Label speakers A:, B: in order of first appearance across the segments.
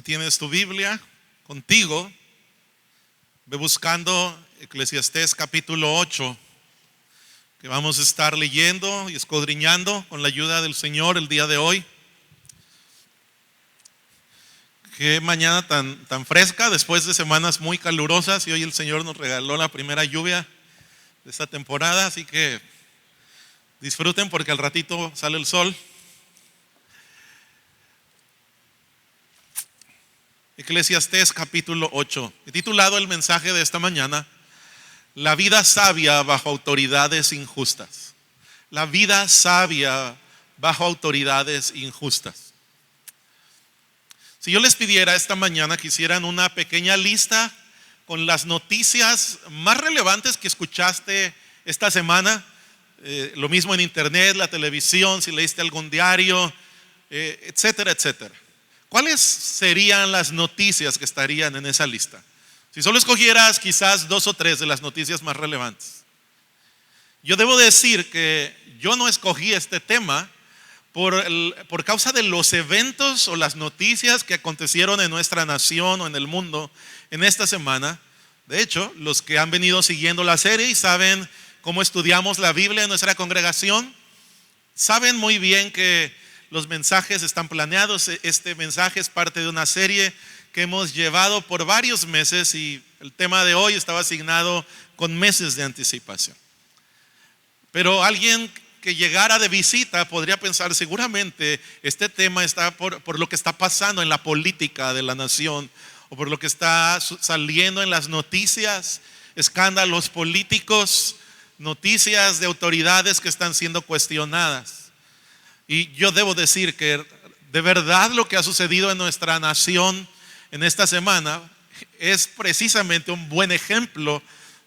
A: Si tienes tu Biblia contigo, ve buscando Eclesiastés capítulo 8, que vamos a estar leyendo y escudriñando con la ayuda del Señor el día de hoy. Qué mañana tan fresca después de semanas muy calurosas, y hoy el Señor nos regaló la primera lluvia de esta temporada, así que disfruten porque al ratito sale el sol. Eclesiastés capítulo 8. He titulado el mensaje de esta mañana: La vida sabia bajo autoridades injustas. La vida sabia bajo autoridades injustas. Si yo les pidiera esta mañana que hicieran una pequeña lista con las noticias más relevantes que escuchaste esta semana, lo mismo en internet, la televisión, si leíste algún diario, etcétera, etcétera. ¿Cuáles serían las noticias que estarían en esa lista? Si solo escogieras quizás 2 o 3 de las noticias más relevantes. Yo debo decir que yo no escogí este tema por causa de los eventos o las noticias que acontecieron en nuestra nación o en el mundo en esta semana. De hecho, los que han venido siguiendo la serie y saben cómo estudiamos la Biblia en nuestra congregación, saben muy bien que los mensajes están planeados. Este mensaje es parte de una serie que hemos llevado por varios meses y el tema de hoy estaba asignado con meses de anticipación. Pero alguien que llegara de visita podría pensar, seguramente este tema está por lo que está pasando en la política de la nación, o por lo que está saliendo en las noticias, escándalos políticos, noticias de autoridades que están siendo cuestionadas. Y yo debo decir que de verdad lo que ha sucedido en nuestra nación en esta semana es precisamente un buen ejemplo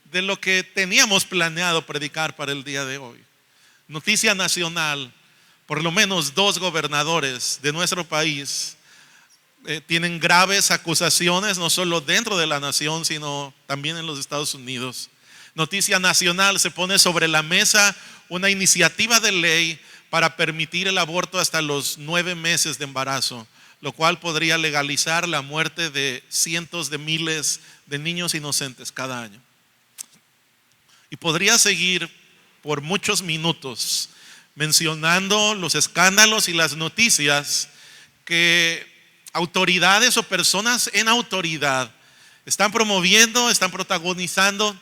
A: de lo que teníamos planeado predicar para el día de hoy. Noticia nacional: por lo menos 2 gobernadores de nuestro país tienen graves acusaciones, no solo dentro de la nación, sino también en los Estados Unidos. Noticia nacional: se pone sobre la mesa una iniciativa de ley para permitir el aborto hasta los 9 meses de embarazo, lo cual podría legalizar la muerte de cientos de miles de niños inocentes cada año. Y podría seguir por muchos minutos mencionando los escándalos y las noticias que autoridades o personas en autoridad están promoviendo, están protagonizando,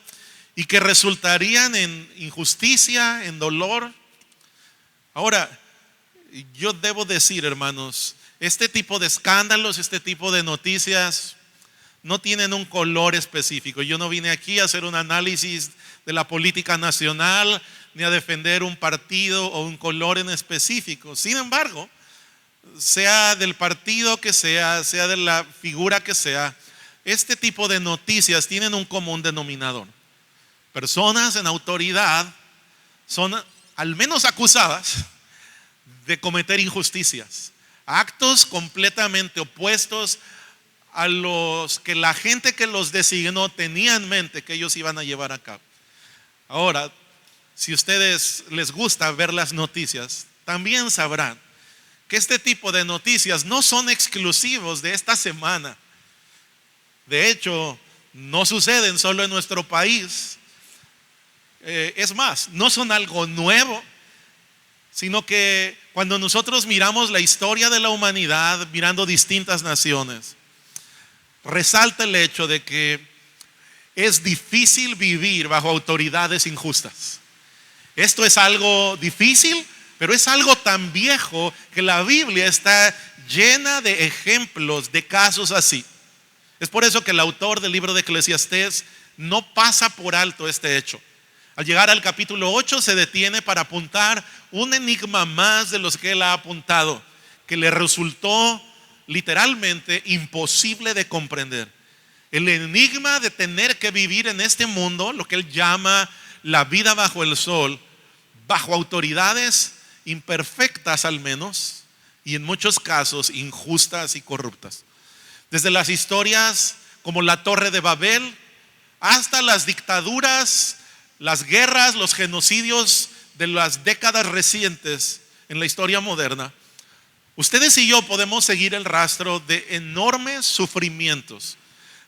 A: y que resultarían en injusticia, en dolor. Ahora, yo debo decir, hermanos, este tipo de escándalos, este tipo de noticias no tienen un color específico. Yo no vine aquí a hacer un análisis de la política nacional, ni a defender un partido o un color en específico. Sin embargo, sea del partido que sea de la figura que sea, este tipo de noticias tienen un común denominador. Personas en autoridad son al menos acusadas de cometer injusticias, actos completamente opuestos a los que la gente que los designó tenía en mente que ellos iban a llevar a cabo. Ahora, si a ustedes les gusta ver las noticias, también sabrán que este tipo de noticias no son exclusivos de esta semana. De hecho, no suceden solo en nuestro país. Es más, no son algo nuevo, sino que cuando nosotros miramos la historia de la humanidad, mirando distintas naciones, resalta el hecho de que es difícil vivir bajo autoridades injustas. Esto es algo difícil, pero es algo tan viejo que la Biblia está llena de ejemplos de casos así. Es por eso que el autor del libro de Eclesiastés no pasa por alto este hecho. Al llegar al capítulo 8 se detiene para apuntar un enigma más de los que él ha apuntado, que le resultó literalmente imposible de comprender. El enigma de tener que vivir en este mundo, lo que él llama la vida bajo el sol, bajo autoridades imperfectas al menos, y en muchos casos injustas y corruptas. Desde las historias como la Torre de Babel hasta las dictaduras, las guerras, los genocidios de las décadas recientes en la historia moderna, Ustedes y yo podemos seguir el rastro de enormes sufrimientos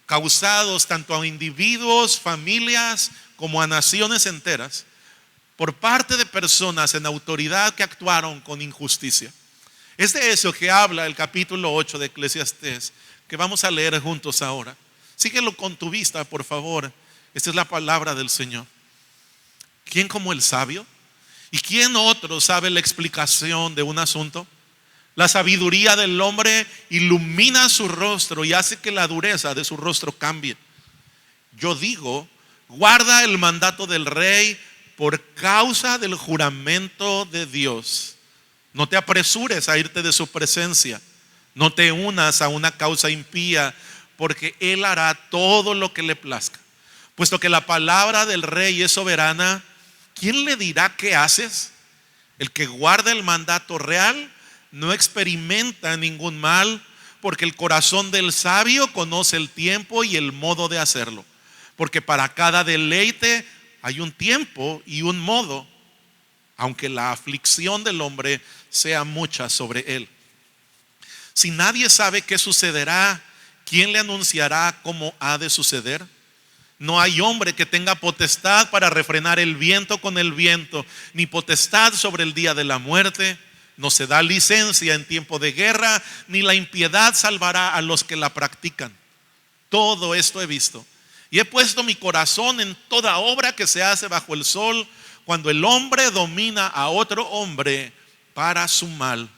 A: causados tanto a individuos, familias, como a naciones enteras por parte de personas en autoridad que actuaron con injusticia. Es de eso que habla el capítulo 8 de Eclesiastés, que vamos a leer juntos ahora. Síguelo con tu vista, por favor. Esta es la palabra del Señor. ¿Quién como el sabio? ¿Y quién otro sabe la explicación de un asunto? La sabiduría del hombre ilumina su rostro y hace que la dureza de su rostro cambie. Yo digo, guarda el mandato del rey por causa del juramento de Dios. No te apresures a irte de su presencia. No te unas a una causa impía, porque él hará todo lo que le plazca. Puesto que la palabra del rey es soberana, ¿quién le dirá qué haces? El que guarda el mandato real no experimenta ningún mal, porque el corazón del sabio conoce el tiempo y el modo de hacerlo. Porque para cada deleite hay un tiempo y un modo, aunque la aflicción del hombre sea mucha sobre él. Si nadie sabe qué sucederá, ¿quién le anunciará cómo ha de suceder? No hay hombre que tenga potestad para refrenar el viento con el viento, ni potestad sobre el día de la muerte. No se da licencia en tiempo de guerra, ni la impiedad salvará a los que la practican. Todo esto he visto, y he puesto mi corazón en toda obra que se hace bajo el sol, cuando el hombre domina a otro hombre para su mal.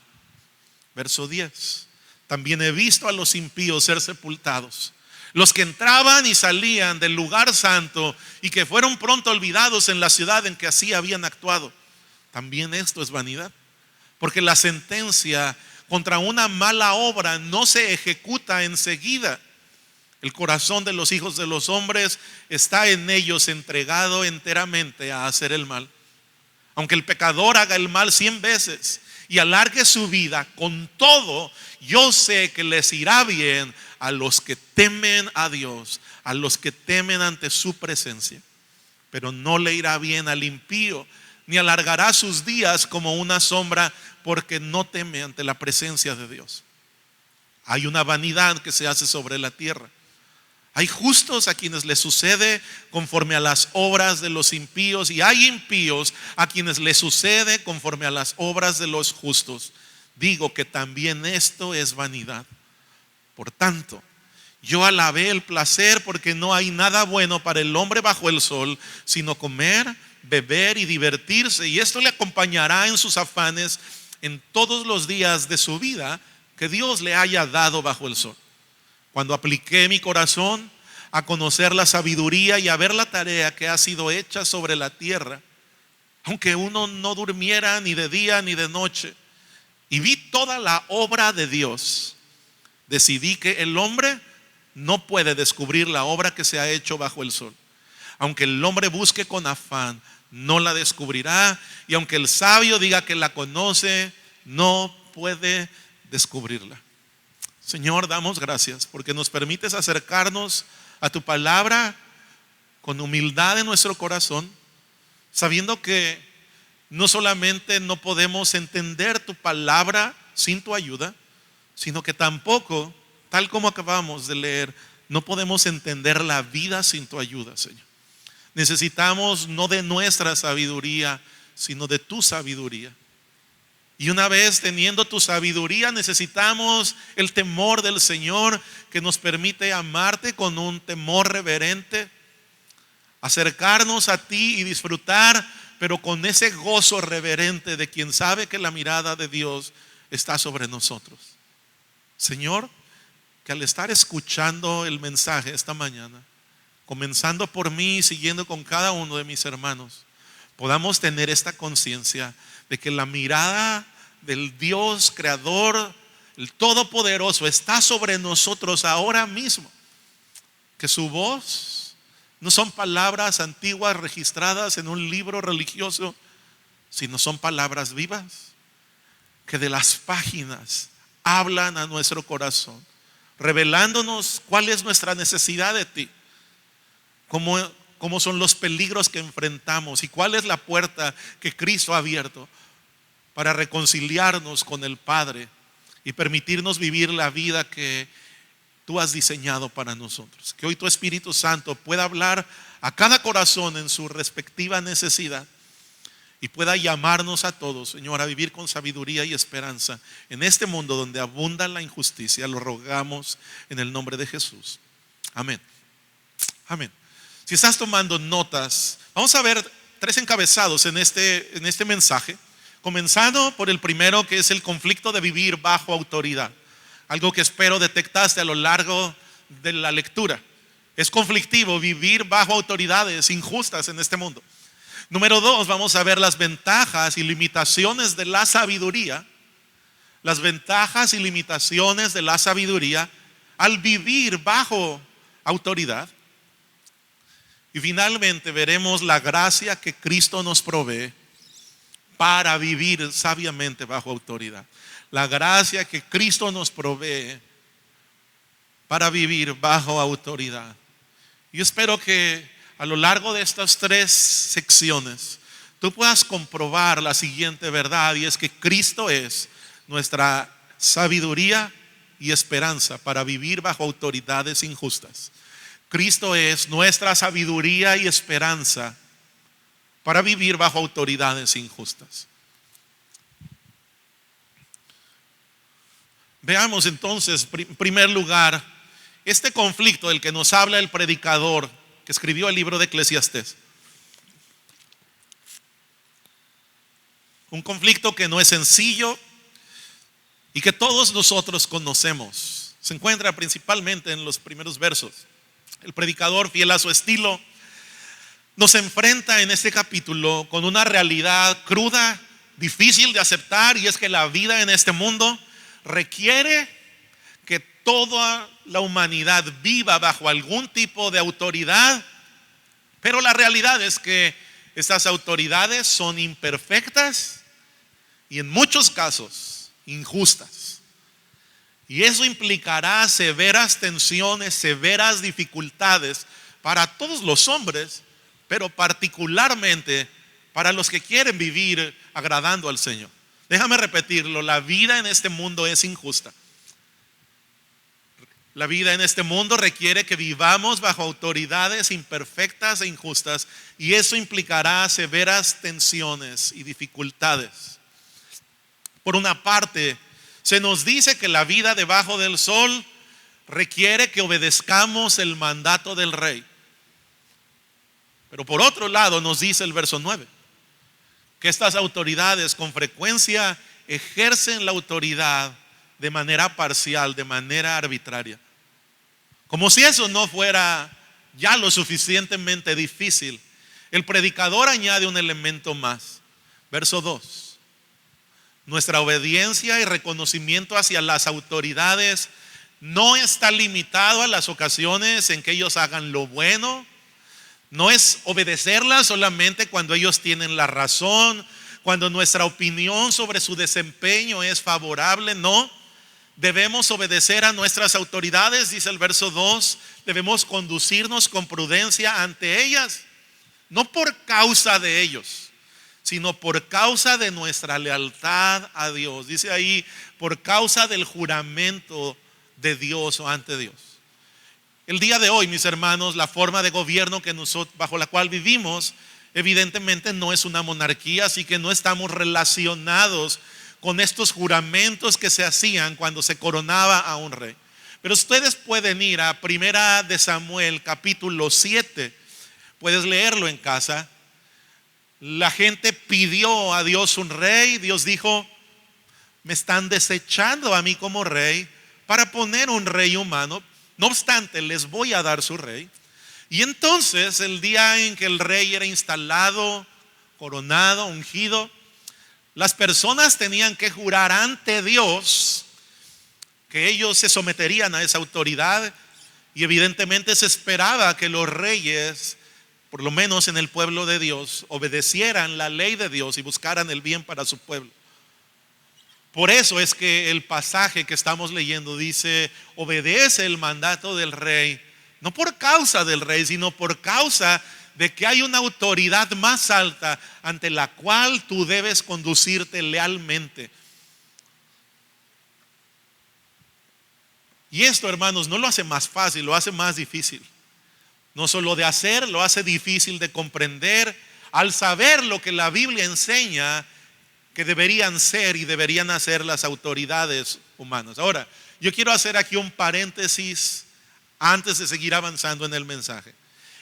A: Verso 10. También he visto a los impíos ser sepultados, los que entraban y salían del lugar santo y que fueron pronto olvidados en la ciudad en que así habían actuado. También esto es vanidad, porque la sentencia contra una mala obra no se ejecuta enseguida. El corazón de los hijos de los hombres está en ellos entregado enteramente a hacer el mal. Aunque el pecador haga el mal 100 veces y alargue su vida, con todo yo sé que les irá bien a los que temen a Dios, a los que temen ante su presencia. Pero no le irá bien al impío, ni alargará sus días como una sombra, porque no teme ante la presencia de Dios. Hay una vanidad que se hace sobre la tierra. Hay justos a quienes les sucede conforme a las obras de los impíos, y hay impíos a quienes les sucede conforme a las obras de los justos. Digo que también esto es vanidad. Por tanto, yo alabé el placer, porque no hay nada bueno para el hombre bajo el sol, sino comer, beber y divertirse, y esto le acompañará en sus afanes en todos los días de su vida que Dios le haya dado bajo el sol. Cuando apliqué mi corazón a conocer la sabiduría y a ver la tarea que ha sido hecha sobre la tierra, aunque uno no durmiera ni de día ni de noche, y vi toda la obra de Dios, decidí que el hombre no puede descubrir la obra que se ha hecho bajo el sol. Aunque el hombre busque con afán, no la descubrirá, y aunque el sabio diga que la conoce, no puede descubrirla. Señor, damos gracias porque nos permites acercarnos a tu palabra con humildad en nuestro corazón, sabiendo que no solamente no podemos entender tu palabra sin tu ayuda, sino que tampoco, tal como acabamos de leer, no podemos entender la vida sin tu ayuda, Señor. Necesitamos no de nuestra sabiduría, sino de tu sabiduría. Y una vez teniendo tu sabiduría, necesitamos el temor del Señor, que nos permite amarte con un temor reverente, acercarnos a ti y disfrutar, pero con ese gozo reverente de quien sabe que la mirada de Dios está sobre nosotros. Señor, que al estar escuchando el mensaje esta mañana, comenzando por mí y siguiendo con cada uno de mis hermanos, podamos tener esta conciencia de que la mirada del Dios creador, el todopoderoso, está sobre nosotros ahora mismo. Que su voz no son palabras antiguas registradas en un libro religioso, sino son palabras vivas que de las páginas hablan a nuestro corazón, revelándonos cuál es nuestra necesidad de ti, cómo son los peligros que enfrentamos y cuál es la puerta que Cristo ha abierto para reconciliarnos con el Padre y permitirnos vivir la vida que tú has diseñado para nosotros. Que hoy tu Espíritu Santo pueda hablar a cada corazón en su respectiva necesidad y pueda llamarnos a todos, Señor, a vivir con sabiduría y esperanza en este mundo donde abunda la injusticia. Lo rogamos en el nombre de Jesús. Amén. Amén. Si estás tomando notas, vamos a ver 3 encabezados en este mensaje, comenzando por el primero, que es el conflicto de vivir bajo autoridad. Algo que espero detectaste a lo largo de la lectura. Es conflictivo vivir bajo autoridades injustas en este mundo. Número 2, vamos a ver las ventajas y limitaciones de la sabiduría. Las ventajas y limitaciones de la sabiduría al vivir bajo autoridad. Y finalmente veremos la gracia que Cristo nos provee para vivir sabiamente bajo autoridad. La gracia que Cristo nos provee para vivir bajo autoridad. Yo espero que a lo largo de estas 3 secciones tú puedas comprobar la siguiente verdad, y es que Cristo es nuestra sabiduría y esperanza para vivir bajo autoridades injustas. Cristo es nuestra sabiduría y esperanza para vivir bajo autoridades injustas. Veamos entonces, en primer lugar, este conflicto del que nos habla el predicador que escribió el libro de Eclesiastés. Un conflicto que no es sencillo y que todos nosotros conocemos. Se encuentra principalmente en los primeros versos. El predicador, fiel a su estilo, nos enfrenta en este capítulo con una realidad cruda, difícil de aceptar, y es que la vida en este mundo requiere que toda la humanidad viva bajo algún tipo de autoridad, pero la realidad es que estas autoridades son imperfectas y en muchos casos injustas. Y eso implicará severas tensiones, severas dificultades para todos los hombres, pero particularmente para los que quieren vivir agradando al Señor. Déjame repetirlo, la vida en este mundo es injusta. La vida en este mundo requiere que vivamos bajo autoridades imperfectas e injustas, y eso implicará severas tensiones y dificultades. Por una parte, se nos dice que la vida debajo del sol requiere que obedezcamos el mandato del rey. Pero por otro lado nos dice el verso 9 que estas autoridades con frecuencia ejercen la autoridad de manera parcial, de manera arbitraria. Como si eso no fuera ya lo suficientemente difícil, el predicador añade un elemento más. Verso 2. Nuestra obediencia y reconocimiento hacia las autoridades no está limitado a las ocasiones en que ellos hagan lo bueno. No es obedecerlas solamente cuando ellos tienen la razón, cuando nuestra opinión sobre su desempeño es favorable. No, debemos obedecer a nuestras autoridades, dice el verso 2. Debemos conducirnos con prudencia ante ellas, no por causa de ellos, sino por causa de nuestra lealtad a Dios. Dice ahí, por causa del juramento de Dios o ante Dios. El día de hoy, mis hermanos, la forma de gobierno bajo la cual vivimos, evidentemente no es una monarquía, así que no estamos relacionados con estos juramentos que se hacían cuando se coronaba a un rey. Pero ustedes pueden ir a 1 de Samuel capítulo 7, puedes leerlo en casa. La gente pidió a Dios un rey. Dios dijo: me están desechando a mí como rey para poner un rey humano. No obstante, les voy a dar su rey. Y entonces, el día en que el rey era instalado, coronado, ungido, las personas tenían que jurar ante Dios que ellos se someterían a esa autoridad. Y evidentemente se esperaba que los reyes, por lo menos en el pueblo de Dios, obedecieran la ley de Dios y buscaran el bien para su pueblo. Por eso es que el pasaje que estamos leyendo dice: obedece el mandato del rey, no por causa del rey, sino por causa de que hay una autoridad más alta ante la cual tú debes conducirte lealmente. Y esto, hermanos, no lo hace más fácil, lo hace más difícil. No solo de hacer, lo hace difícil de comprender al saber lo que la Biblia enseña que deberían ser y deberían hacer las autoridades humanas. Ahora, yo quiero hacer aquí un paréntesis antes de seguir avanzando en el mensaje.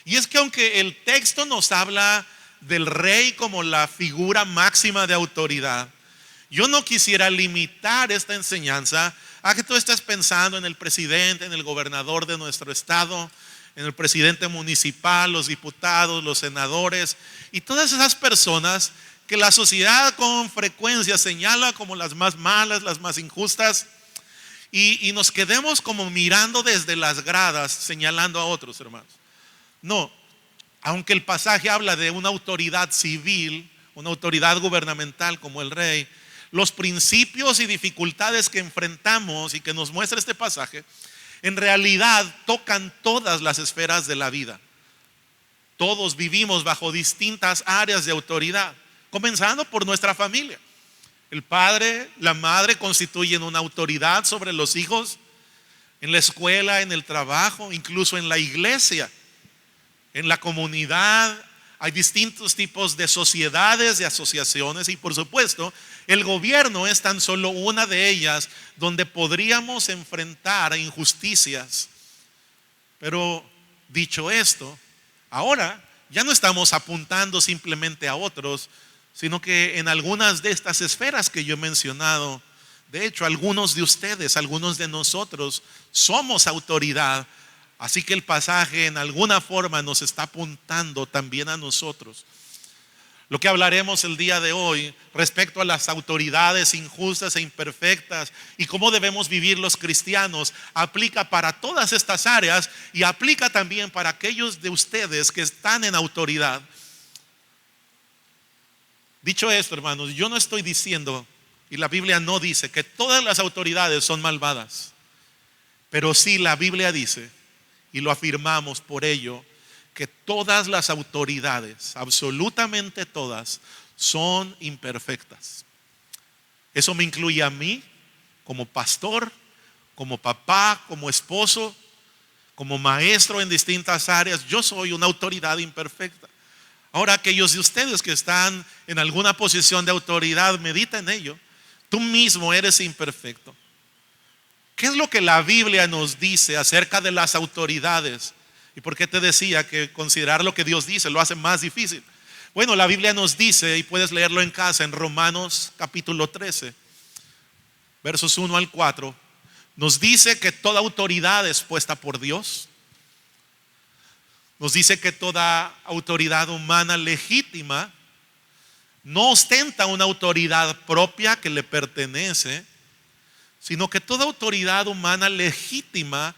A: Y es que aunque el texto nos habla del rey como la figura máxima de autoridad, yo no quisiera limitar esta enseñanza a que tú estés pensando en el presidente, en el gobernador de nuestro estado, en el presidente municipal, los diputados, los senadores y todas esas personas que la sociedad con frecuencia señala como las más malas, las más injustas, y nos quedemos como mirando desde las gradas señalando a otros, hermanos. No, aunque el pasaje habla de una autoridad civil, una autoridad gubernamental como el rey, los principios y dificultades que enfrentamos y que nos muestra este pasaje en realidad tocan todas las esferas de la vida. Todos vivimos bajo distintas áreas de autoridad, comenzando por nuestra familia. El padre, la madre constituyen una autoridad sobre los hijos, en la escuela, en el trabajo, incluso en la iglesia, en la comunidad. Hay distintos tipos de sociedades, de asociaciones, y por supuesto el gobierno es tan solo una de ellas donde podríamos enfrentar injusticias. Pero dicho esto, ahora ya no estamos apuntando simplemente a otros, sino que en algunas de estas esferas que yo he mencionado, de hecho algunos de ustedes, algunos de nosotros somos autoridad. Así que el pasaje en alguna forma nos está apuntando también a nosotros. Lo que hablaremos el día de hoy respecto a las autoridades injustas e imperfectas y cómo debemos vivir los cristianos aplica para todas estas áreas y aplica también para aquellos de ustedes que están en autoridad. Dicho esto, hermanos, yo no estoy diciendo, y la Biblia no dice, que todas las autoridades son malvadas, pero sí la Biblia dice, y lo afirmamos por ello, que todas las autoridades, absolutamente todas, son imperfectas. Eso me incluye a mí como pastor, como papá, como esposo, como maestro en distintas áreas. Yo soy una autoridad imperfecta. Ahora, aquellos de ustedes que están en alguna posición de autoridad, medita en ello. Tú mismo eres imperfecto. ¿Qué es lo que la Biblia nos dice acerca de las autoridades? ¿Y por qué te decía que considerar lo que Dios dice lo hace más difícil? Bueno, la Biblia nos dice, y puedes leerlo en casa, en Romanos capítulo 13, versos 1 al 4, nos dice que toda autoridad es puesta por Dios. Nos dice que toda autoridad humana legítima no ostenta una autoridad propia que le pertenece, sino que toda autoridad humana legítima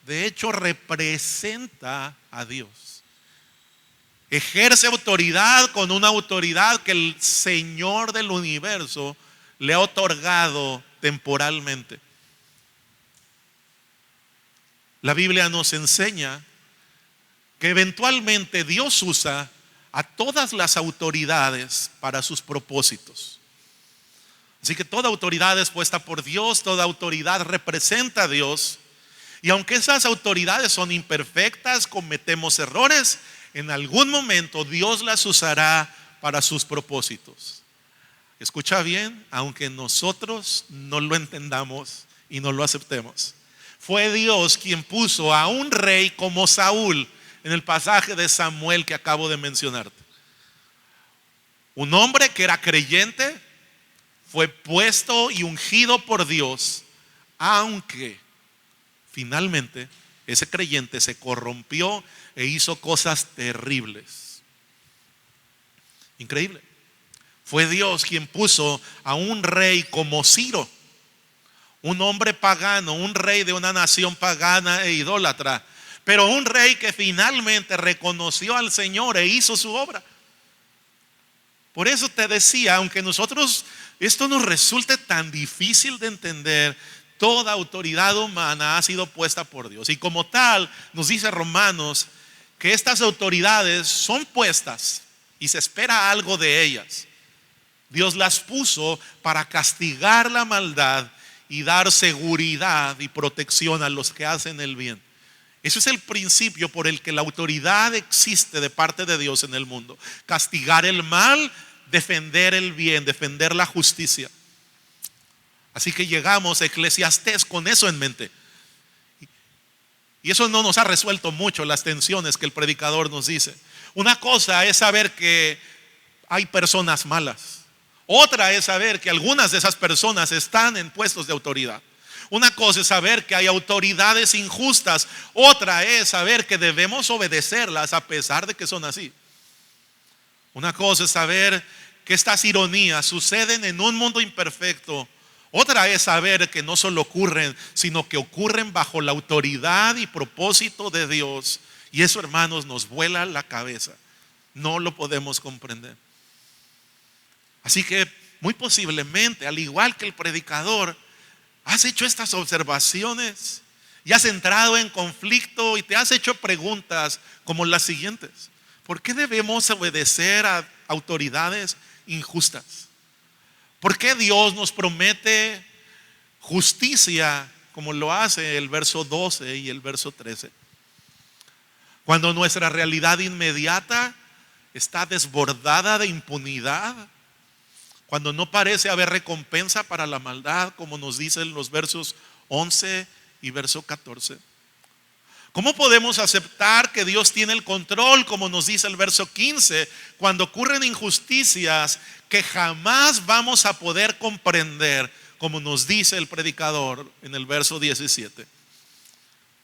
A: de hecho representa a Dios. Ejerce autoridad con una autoridad que el Señor del universo le ha otorgado temporalmente. La Biblia nos enseña que eventualmente Dios usa a todas las autoridades para sus propósitos. Así que toda autoridad es puesta por Dios, toda autoridad representa a Dios. Y aunque esas autoridades son imperfectas, cometemos errores, en algún momento Dios las usará para sus propósitos. Escucha bien, aunque nosotros no lo entendamos y no lo aceptemos. Fue Dios quien puso a un rey como Saúl en el pasaje de Samuel que acabo de mencionarte. Un hombre que era creyente fue puesto y ungido por Dios, aunque finalmente ese creyente se corrompió e hizo cosas terribles. Increíble. Fue Dios quien puso a un rey como Ciro, un hombre pagano, un rey de una nación pagana e idólatra, pero un rey que finalmente reconoció al Señor e hizo su obra. Por eso te decía, aunque nosotros esto nos resulte tan difícil de entender, toda autoridad humana ha sido puesta por Dios. Y como tal, nos dice Romanos que estas autoridades son puestas y se espera algo de ellas. Dios las puso para castigar la maldad y dar seguridad y protección a los que hacen el bien. Ese es el principio por el que la autoridad existe de parte de Dios en el mundo. Castigar el mal, defender el bien, defender la justicia. Así que llegamos a Eclesiastés con eso en mente. Y eso no nos ha resuelto mucho las tensiones que el predicador nos dice. Una cosa es saber que hay personas malas. Otra es saber que algunas de esas personas están en puestos de autoridad. Una cosa es saber que hay autoridades injustas. Otra es saber que debemos obedecerlas a pesar de que son así. Una cosa es saber que estas ironías suceden en un mundo imperfecto. Otra es saber que no solo ocurren, sino que ocurren bajo la autoridad y propósito de Dios. Y eso, hermanos, nos vuela la cabeza. No lo podemos comprender. Así que muy posiblemente, al igual que el predicador, has hecho estas observaciones y has entrado en conflicto y te has hecho preguntas como las siguientes. ¿Por qué debemos obedecer a autoridades injustas? ¿Por qué Dios nos promete justicia como lo hace el verso 12 y el verso 13? Cuando nuestra realidad inmediata está desbordada de impunidad, cuando no parece haber recompensa para la maldad, como nos dicen los versos 11 y verso 14. ¿Cómo podemos aceptar que Dios tiene el control, como nos dice el verso 15, cuando ocurren injusticias que jamás vamos a poder comprender, como nos dice el predicador en el verso 17?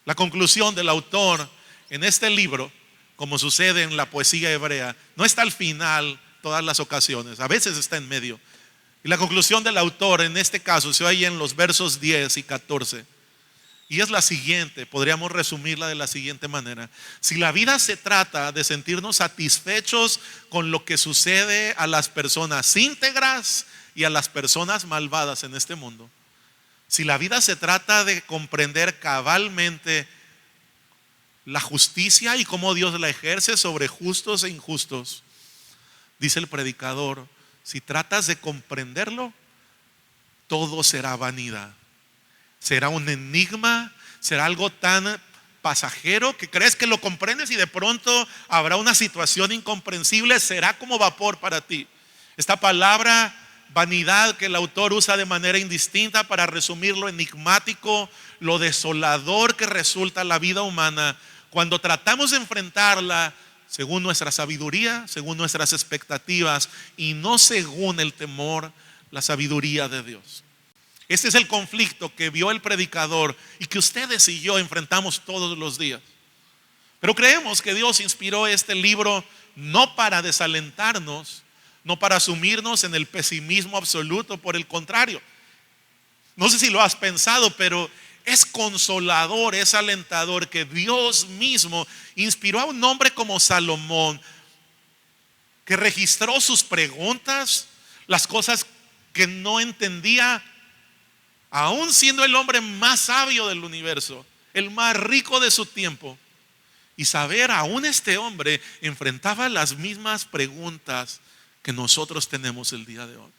A: La conclusión del autor en este libro, como sucede en la poesía hebrea, no está al final todas las ocasiones, a veces está en medio. Y la conclusión del autor en este caso se oye en los versos 10 y 14. Y es la siguiente, podríamos resumirla de la siguiente manera. Si la vida se trata de sentirnos satisfechos con lo que sucede a las personas íntegras y a las personas malvadas en este mundo, si la vida se trata de comprender cabalmente la justicia y cómo Dios la ejerce sobre justos e injustos, dice el predicador, si tratas de comprenderlo, todo será vanidad. Será un enigma, será algo tan pasajero que crees que lo comprendes y de pronto habrá una situación incomprensible, será como vapor para ti. Esta palabra vanidad que el autor usa de manera indistinta para resumir lo enigmático, lo desolador que resulta la vida humana cuando tratamos de enfrentarla según nuestra sabiduría, según nuestras expectativas y no según el temor, la sabiduría de Dios. Este es el conflicto que vio el predicador y que ustedes y yo enfrentamos todos los días. Pero creemos que Dios inspiró este libro no para desalentarnos, no para sumirnos en el pesimismo absoluto, por el contrario. No sé si lo has pensado, pero es consolador, es alentador que Dios mismo inspiró a un hombre como Salomón, que registró sus preguntas, las cosas que no entendía, aún siendo el hombre más sabio del universo, el más rico de su tiempo. Y saber, aún este hombre enfrentaba las mismas preguntas que nosotros tenemos el día de hoy.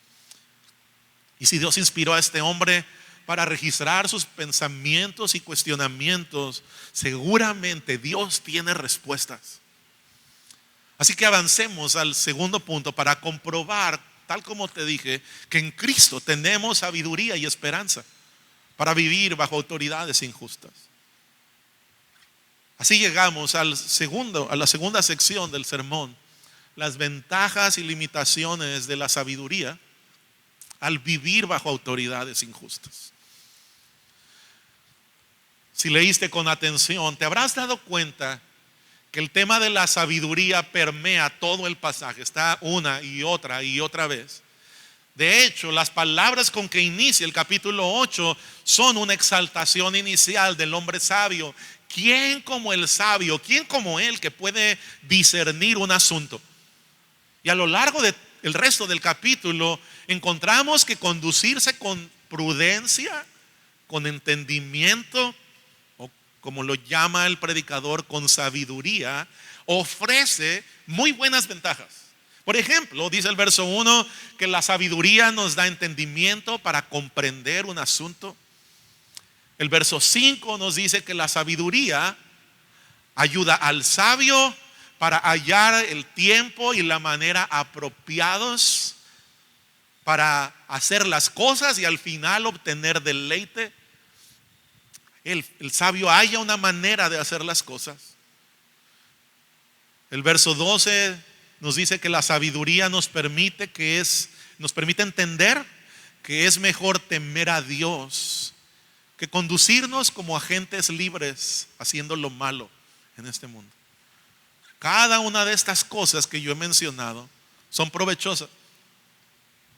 A: Y si Dios inspiró a este hombre para registrar sus pensamientos y cuestionamientos, seguramente Dios tiene respuestas. Así que avancemos al segundo punto para comprobar, tal como te dije, que en Cristo tenemos sabiduría y esperanza para vivir bajo autoridades injustas. Así llegamos a la segunda sección del sermón, las ventajas y limitaciones de la sabiduría al vivir bajo autoridades injustas. Si leíste con atención, te habrás dado cuenta que el tema de la sabiduría permea todo el pasaje, está una y otra vez. De hecho, las palabras con que inicia el capítulo 8 son una exaltación inicial del hombre sabio. ¿Quién como el sabio? ¿Quién como él que puede discernir un asunto? Y a lo largo del resto del capítulo encontramos que conducirse con prudencia, con entendimiento, o como lo llama el predicador, con sabiduría, ofrece muy buenas ventajas. Por ejemplo, dice el verso 1 que la sabiduría nos da entendimiento para comprender un asunto. El verso 5 nos dice que la sabiduría ayuda al sabio para hallar el tiempo y la manera apropiados para hacer las cosas y al final obtener deleite. El sabio halla una manera de hacer las cosas. El verso 12 nos dice que la sabiduría nos permite entender que es mejor temer a Dios que conducirnos como agentes libres haciendo lo malo en este mundo. Cada una de estas cosas que yo he mencionado son provechosas.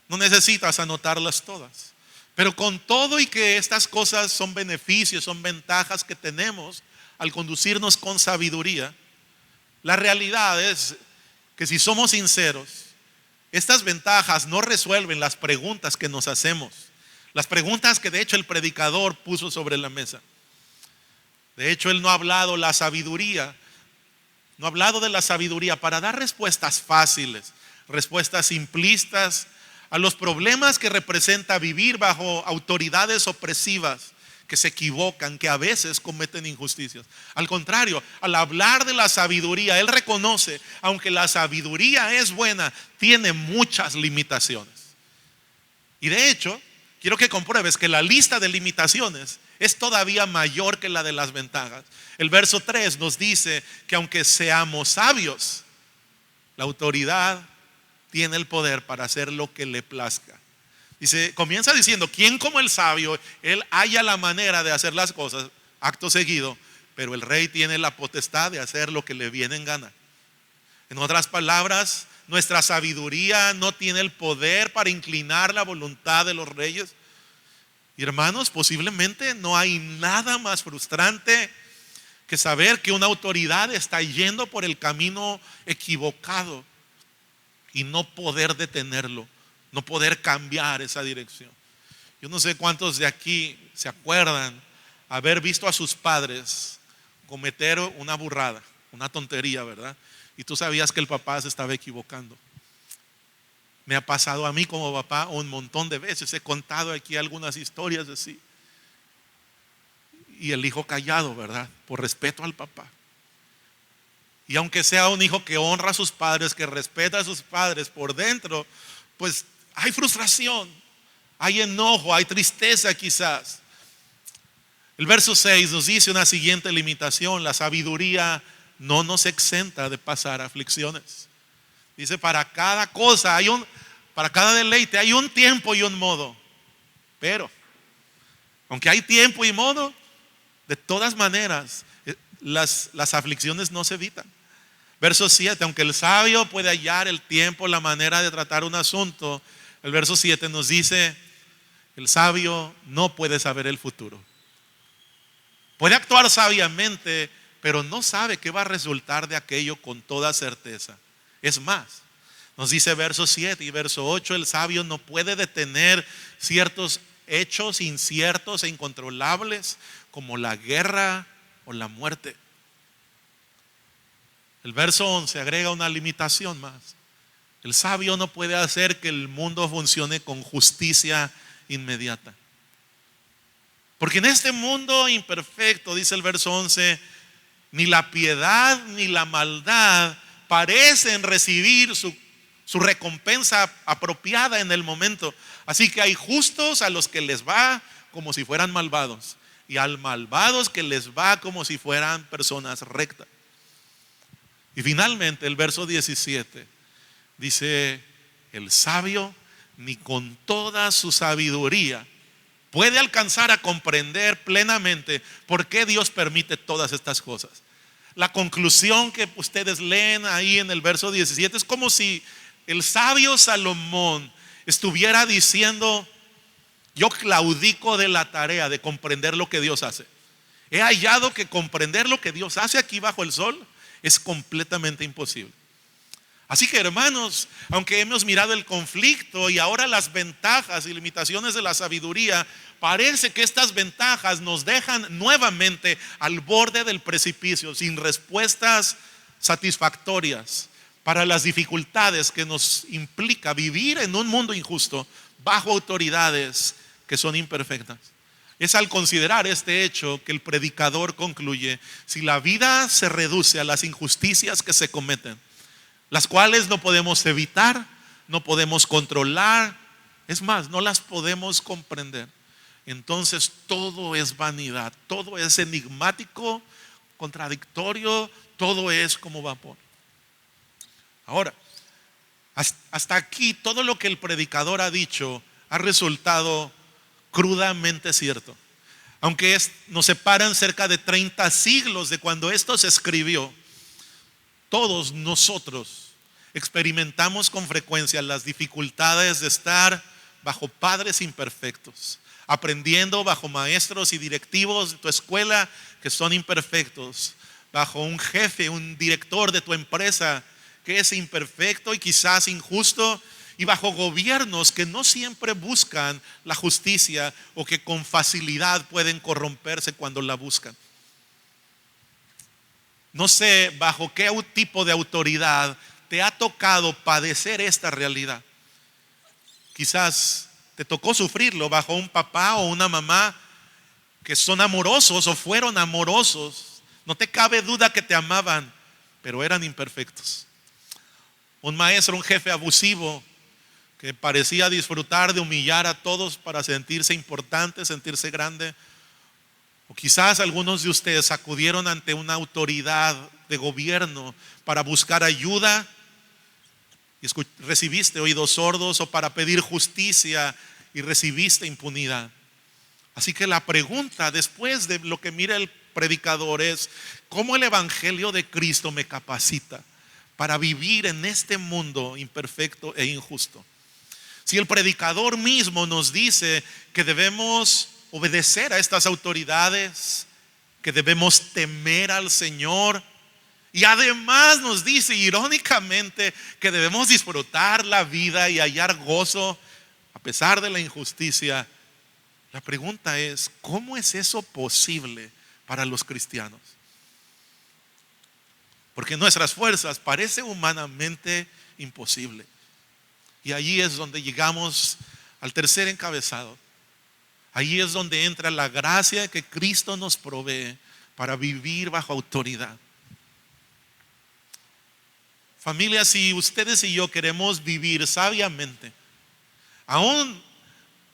A: No necesitas anotarlas todas. Pero con todo y que estas cosas son beneficios, son ventajas que tenemos al conducirnos con sabiduría, la realidad es que si somos sinceros, estas ventajas no resuelven las preguntas que nos hacemos. Las preguntas que de hecho el predicador puso sobre la mesa. De hecho, él no ha hablado de la sabiduría para dar respuestas fáciles, respuestas simplistas a los problemas que representa vivir bajo autoridades opresivas que se equivocan, que a veces cometen injusticias. Al contrario, al hablar de la sabiduría, él reconoce, aunque la sabiduría es buena, tiene muchas limitaciones. Y de hecho, quiero que compruebes que la lista de limitaciones es todavía mayor que la de las ventajas. El verso 3 nos dice que aunque seamos sabios, la autoridad tiene el poder para hacer lo que le plazca. Dice, comienza diciendo, ¿quién como el sabio? Él halla la manera de hacer las cosas, acto seguido, pero el rey tiene la potestad de hacer lo que le viene en gana. En otras palabras, nuestra sabiduría no tiene el poder para inclinar la voluntad de los reyes. Y hermanos, posiblemente no hay nada más frustrante que saber que una autoridad está yendo por el camino equivocado y no poder detenerlo, no poder cambiar esa dirección. Yo no sé cuántos de aquí se acuerdan haber visto a sus padres cometer una burrada, una tontería, ¿verdad? Y tú sabías que el papá se estaba equivocando. Me ha pasado a mí como papá un montón de veces. He contado aquí algunas historias así. Y el hijo callado, ¿verdad? Por respeto al papá. Y aunque sea un hijo que honra a sus padres, que respeta a sus padres por dentro, pues hay frustración, hay enojo, hay tristeza quizás. El verso 6 nos dice una siguiente limitación: la sabiduría no nos exenta de pasar aflicciones. Dice, para cada cosa para cada deleite hay un tiempo y un modo. Pero aunque hay tiempo y modo, de todas maneras las aflicciones no se evitan. Verso 7, aunque el sabio puede hallar el tiempo, la manera de tratar un asunto, el verso 7 nos dice, el sabio no puede saber el futuro. Puede actuar sabiamente, pero no sabe qué va a resultar de aquello con toda certeza. Es más, nos dice verso 7 y verso 8, el sabio no puede detener ciertos hechos inciertos e incontrolables como la guerra o la muerte. El verso 11 agrega una limitación más. El sabio no puede hacer que el mundo funcione con justicia inmediata. Porque en este mundo imperfecto, dice el verso 11, ni la piedad ni la maldad parecen recibir su recompensa apropiada en el momento. Así que hay justos a los que les va como si fueran malvados, y al malvados que les va como si fueran personas rectas. Y finalmente el verso 17 dice, el sabio ni con toda su sabiduría puede alcanzar a comprender plenamente por qué Dios permite todas estas cosas. La conclusión que ustedes leen ahí en el verso 17 es como si el sabio Salomón estuviera diciendo, yo claudico de la tarea de comprender lo que Dios hace. He hallado que comprender lo que Dios hace aquí bajo el sol es completamente imposible. Así que hermanos, aunque hemos mirado el conflicto y ahora las ventajas y limitaciones de la sabiduría, parece que estas ventajas nos dejan nuevamente al borde del precipicio, sin respuestas satisfactorias para las dificultades que nos implica vivir en un mundo injusto bajo autoridades que son imperfectas. Es al considerar este hecho que el predicador concluye: si la vida se reduce a las injusticias que se cometen, las cuales no podemos evitar, no podemos controlar, es más, no las podemos comprender, entonces todo es vanidad, todo es enigmático, contradictorio, todo es como vapor. Ahora, hasta aquí todo lo que el predicador ha dicho ha resultado crudamente cierto. Aunque nos separan cerca de 30 siglos de cuando esto se escribió, todos nosotros experimentamos con frecuencia las dificultades de estar bajo padres imperfectos, aprendiendo bajo maestros y directivos de tu escuela que son imperfectos, bajo un jefe, un director de tu empresa que es imperfecto y quizás injusto, y bajo gobiernos que no siempre buscan la justicia o que con facilidad pueden corromperse cuando la buscan. No sé bajo qué tipo de autoridad te ha tocado padecer esta realidad. Quizás te tocó sufrirlo bajo un papá o una mamá que son amorosos o fueron amorosos. No te cabe duda que te amaban, pero eran imperfectos. Un maestro, un jefe abusivo que parecía disfrutar de humillar a todos para sentirse importante, sentirse grande. O quizás algunos de ustedes acudieron ante una autoridad de gobierno para buscar ayuda y recibiste oídos sordos, o para pedir justicia y recibiste impunidad. Así que la pregunta después de lo que mira el predicador es: ¿cómo el evangelio de Cristo me capacita para vivir en este mundo imperfecto e injusto? Si el predicador mismo nos dice que debemos obedecer a estas autoridades, que debemos temer al Señor, y además nos dice irónicamente que debemos disfrutar la vida y hallar gozo a pesar de la injusticia, la pregunta es: ¿cómo es eso posible para los cristianos? Porque nuestras fuerzas parece humanamente imposible. Y allí es donde llegamos al tercer encabezado. Allí es donde entra la gracia que Cristo nos provee para vivir bajo autoridad. Familia, si ustedes y yo queremos vivir sabiamente, aún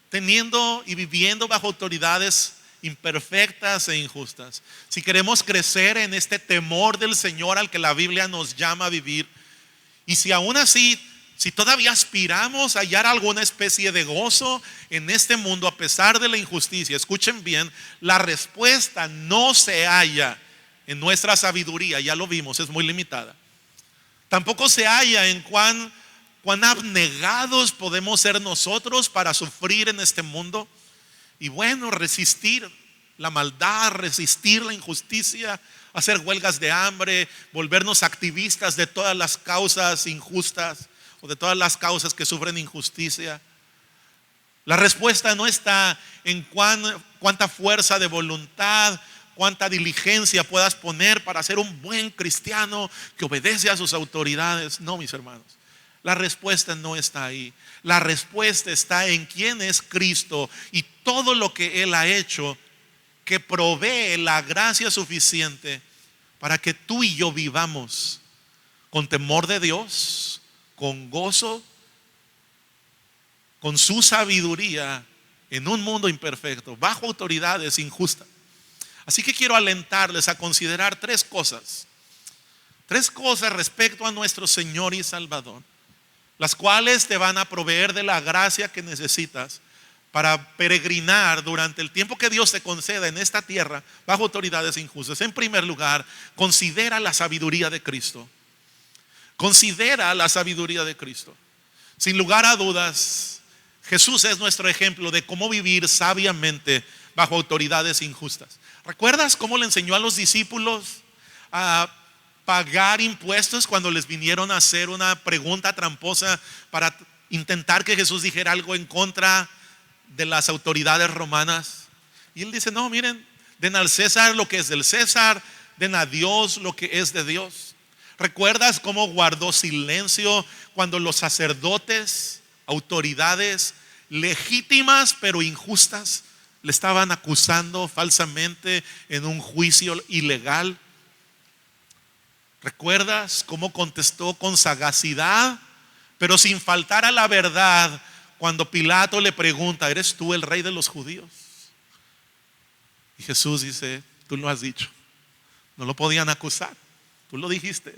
A: teniendo y viviendo bajo autoridades imperfectas e injustas, si queremos crecer en este temor del Señor al que la Biblia nos llama a vivir, y si aún así, si todavía aspiramos a hallar alguna especie de gozo en este mundo a pesar de la injusticia, escuchen bien, la respuesta no se halla en nuestra sabiduría, ya lo vimos, es muy limitada. Tampoco se halla en cuán abnegados podemos ser nosotros para sufrir en este mundo y resistir la maldad, resistir la injusticia, hacer huelgas de hambre, volvernos activistas de todas las causas injustas o de todas las causas que sufren injusticia. La respuesta no está en cuánta fuerza de voluntad, cuánta diligencia puedas poner para ser un buen cristiano que obedece a sus autoridades. No, mis hermanos, la respuesta no está ahí. La respuesta está en quién es Cristo y todo lo que Él ha hecho, que provee la gracia suficiente para que tú y yo vivamos con temor de Dios, con gozo, con su sabiduría en un mundo imperfecto, bajo autoridades injustas. Así que quiero alentarles a considerar tres cosas respecto a nuestro Señor y Salvador, las cuales te van a proveer de la gracia que necesitas para peregrinar durante el tiempo que Dios te conceda en esta tierra bajo autoridades injustas. En primer lugar, considera la sabiduría de Cristo. Considera la sabiduría de Cristo. Sin lugar a dudas, Jesús es nuestro ejemplo de cómo vivir sabiamente bajo autoridades injustas. ¿Recuerdas cómo le enseñó a los discípulos a pagar impuestos cuando les vinieron a hacer una pregunta tramposa para intentar que Jesús dijera algo en contra de las autoridades romanas? Y él dice: no, miren, den al César lo que es del César, den a Dios lo que es de Dios. ¿Recuerdas cómo guardó silencio cuando los sacerdotes, autoridades legítimas pero injustas, le estaban acusando falsamente en un juicio ilegal? ¿Recuerdas cómo contestó con sagacidad, pero sin faltar a la verdad, cuando Pilato le pregunta: ¿eres tú el rey de los judíos? Y Jesús dice: tú lo has dicho. No lo podían acusar, tú lo dijiste.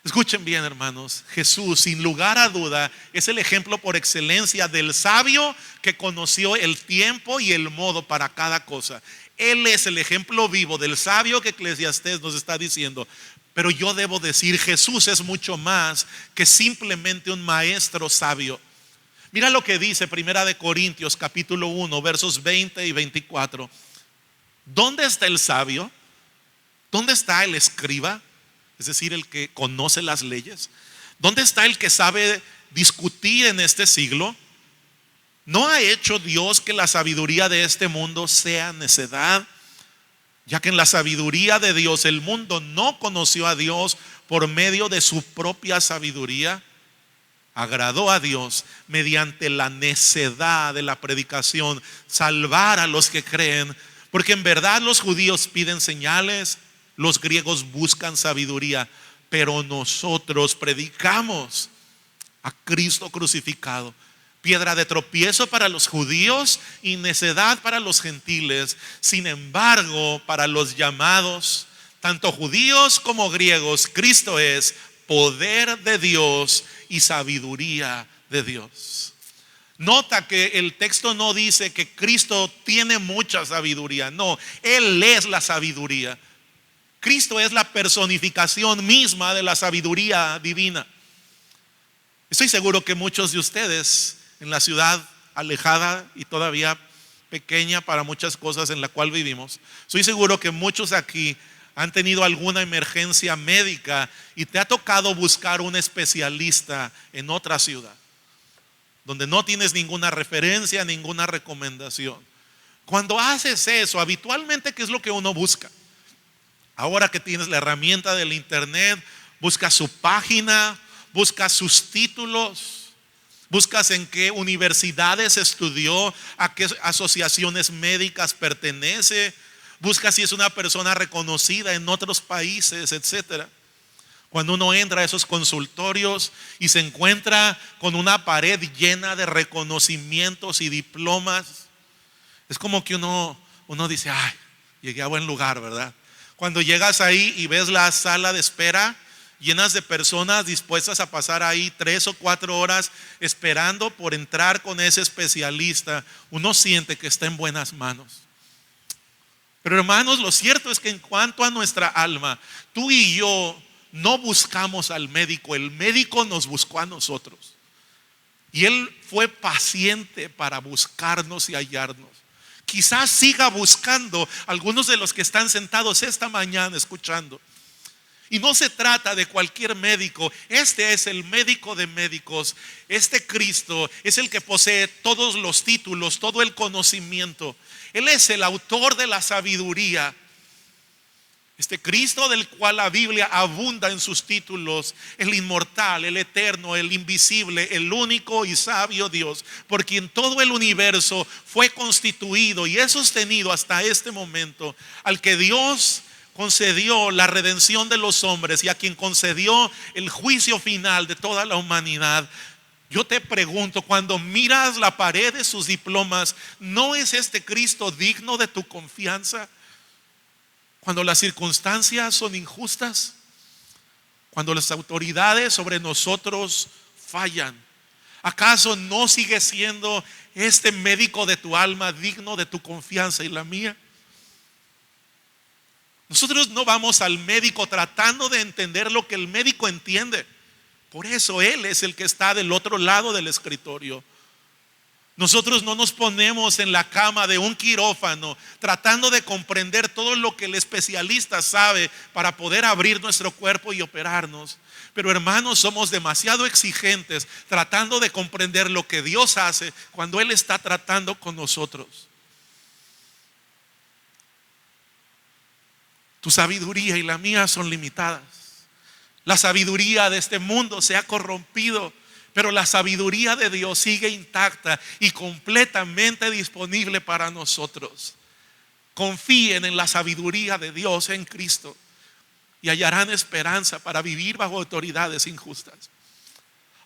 A: Escuchen bien, hermanos, Jesús, sin lugar a duda, es el ejemplo por excelencia del sabio que conoció el tiempo y el modo para cada cosa. Él es el ejemplo vivo del sabio que Eclesiastés nos está diciendo. Pero yo debo decir, Jesús es mucho más que simplemente un maestro sabio. Mira lo que dice Primera de Corintios capítulo 1 versos 20 y 24. ¿Dónde está el sabio? ¿Dónde está el escriba? Es decir, el que conoce las leyes. ¿Dónde está el que sabe discutir en este siglo? ¿No ha hecho Dios que la sabiduría de este mundo sea necedad? Ya que en la sabiduría de Dios el mundo no conoció a Dios por medio de su propia sabiduría. Agradó a Dios mediante la necedad de la predicación salvar a los que creen, porque en verdad los judíos piden señales, los griegos buscan sabiduría, pero nosotros predicamos a Cristo crucificado, piedra de tropiezo para los judíos y necedad para los gentiles. Sin embargo, para los llamados, tanto judíos como griegos, Cristo es poder de Dios y sabiduría de Dios. Nota que el texto no dice que Cristo tiene mucha sabiduría. No, Él es la sabiduría. Cristo es la personificación misma de la sabiduría divina. Estoy seguro que muchos de ustedes en la ciudad alejada y todavía pequeña para muchas cosas en la cual vivimos, estoy seguro que muchos aquí han tenido alguna emergencia médica y te ha tocado buscar un especialista en otra ciudad, donde no tienes ninguna referencia, ninguna recomendación. Cuando haces eso, habitualmente, ¿qué es lo que uno busca? Ahora que tienes la herramienta del internet, buscas su página, buscas sus títulos, buscas en qué universidades estudió, a qué asociaciones médicas pertenece, buscas si es una persona reconocida en otros países, etcétera. Cuando uno entra a esos consultorios y se encuentra con una pared llena de reconocimientos y diplomas, es como que uno dice: ay, llegué a buen lugar, ¿verdad? Cuando llegas ahí y ves la sala de espera llenas de personas dispuestas a pasar ahí 3 o 4 horas esperando por entrar con ese especialista, uno siente que está en buenas manos. Pero hermanos, lo cierto es que en cuanto a nuestra alma, tú y yo no buscamos al médico, el médico nos buscó a nosotros. Y Él fue paciente para buscarnos y hallarnos. Quizás siga buscando algunos de los que están sentados esta mañana escuchando. Y no se trata de cualquier médico. Este es el médico de médicos. Este Cristo es el que posee todos los títulos, todo el conocimiento. Él es el autor de la sabiduría. Este Cristo del cual la Biblia abunda en sus títulos, el inmortal, el eterno, el invisible, el único y sabio Dios, por quien todo el universo fue constituido y es sostenido hasta este momento, al que Dios concedió la redención de los hombres y a quien concedió el juicio final de toda la humanidad. Yo te pregunto, cuando miras la pared de sus diplomas, ¿no es este Cristo digno de tu confianza? Cuando las circunstancias son injustas, cuando las autoridades sobre nosotros fallan, ¿acaso no sigue siendo este médico de tu alma digno de tu confianza y la mía? Nosotros no vamos al médico tratando de entender lo que el médico entiende. Por eso Él es el que está del otro lado del escritorio. Nosotros no nos ponemos en la cama de un quirófano tratando de comprender todo lo que el especialista sabe para poder abrir nuestro cuerpo y operarnos. Pero hermanos, somos demasiado exigentes tratando de comprender lo que Dios hace cuando Él está tratando con nosotros. Tu sabiduría y la mía son limitadas. La sabiduría de este mundo se ha corrompido, pero la sabiduría de Dios sigue intacta y completamente disponible para nosotros. Confíen en la sabiduría de Dios en Cristo y hallarán esperanza para vivir bajo autoridades injustas.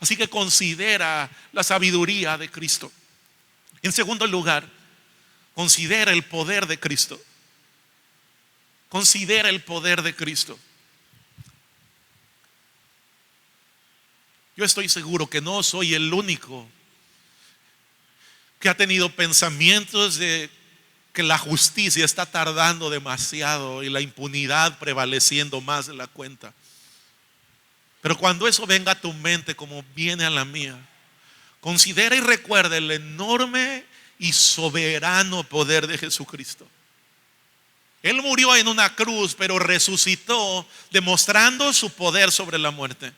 A: Así que considera la sabiduría de Cristo. En segundo lugar, considera el poder de Cristo. Considera el poder de Cristo. Yo estoy seguro que no soy el único que ha tenido pensamientos de que la justicia está tardando demasiado y la impunidad prevaleciendo más de la cuenta. Pero cuando eso venga a tu mente como viene a la mía, considera y recuerda el enorme y soberano poder de Jesucristo. Él murió en una cruz, pero resucitó, demostrando su poder sobre la muerte.